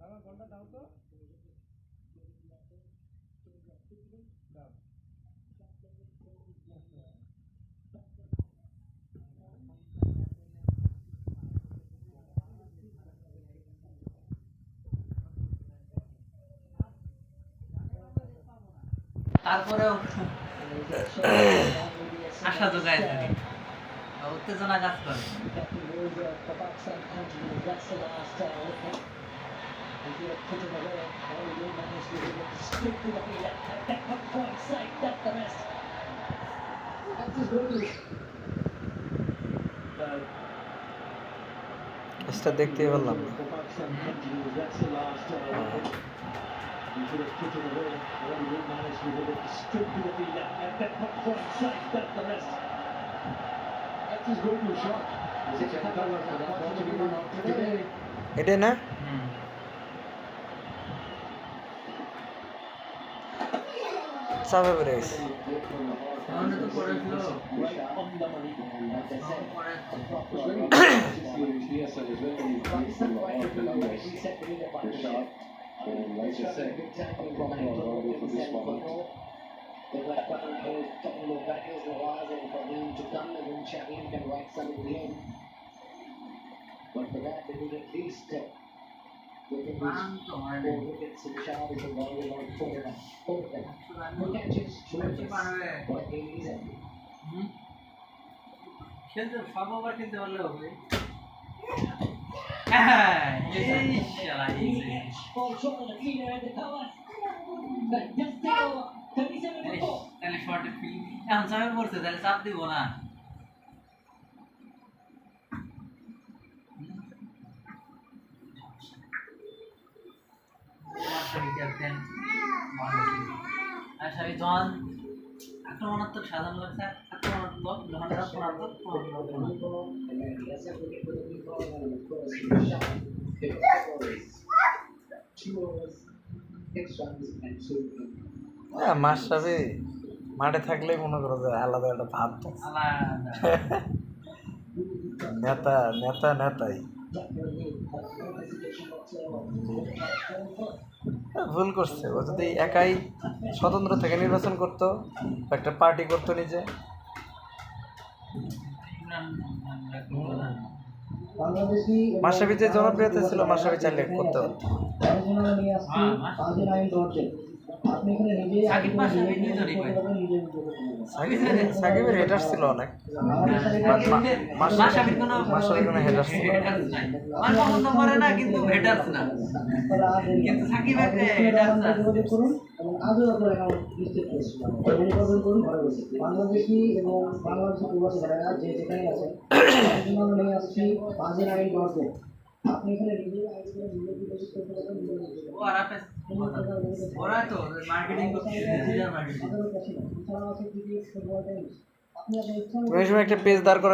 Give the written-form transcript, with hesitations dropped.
আমার ঘন্টা দাও তো, দাও। তারপরেও আশা যোগায় থাকে, উত্তেজনা কাজ করে। ম্যাচটা দেখতেই পারলাম না। You could have put it away. Already will manage to hit it straight to the field. And that not quite safe. That's the rest. That's his go-to shot. এটাই না? চাপে পড়ে গেছে। সামনে তো পড়েছিল খেলতে সব ওভার খেলতে পারলে হবে। তাহলে শর্টে ফিল্ড এখন চাপে পড়ছে, তাহলে চাপ দিব না। ক্যাপ্টেন আশারি জন আক্রমণাত্মক সাধারণ লাগছে, আক্রমণাত্মক মাশরাফি মাঠে থাকলেই মনে করো যে আলাদা একটা ভাব থাকে। নেতা নেতা নেতাই ভুল করছে। ও যদি একাই স্বতন্ত্র থেকে নির্বাচন করতো, একটা পার্টি করতো নিজে, মাশরাফি যে জনপ্রিয়তা ছিল, মাশরাফি চাইলে করতে পারতো। সাকিবের হেটার ছিল অনেক, মাশরাফির কোনো হেটার ছিল পছন্দ করে না, কিন্তু হেটার্স না, কিন্তু সাকিবের হেটার্স না। বাংলাদেশি এবং বাংলাদেশি প্রবাসী ভাইরা যে যেখানে আছেন নিয়ে আসছি বাজে আইন গর্জে। আপনি এখানে নিজের আইডিয়া নিজে বিকশিত করতে পারবেন। ওরা তো মার্কেটিং করছে, ডিজিটাল মার্কেটিং। তুমি একটা পেজ দাঁড় করে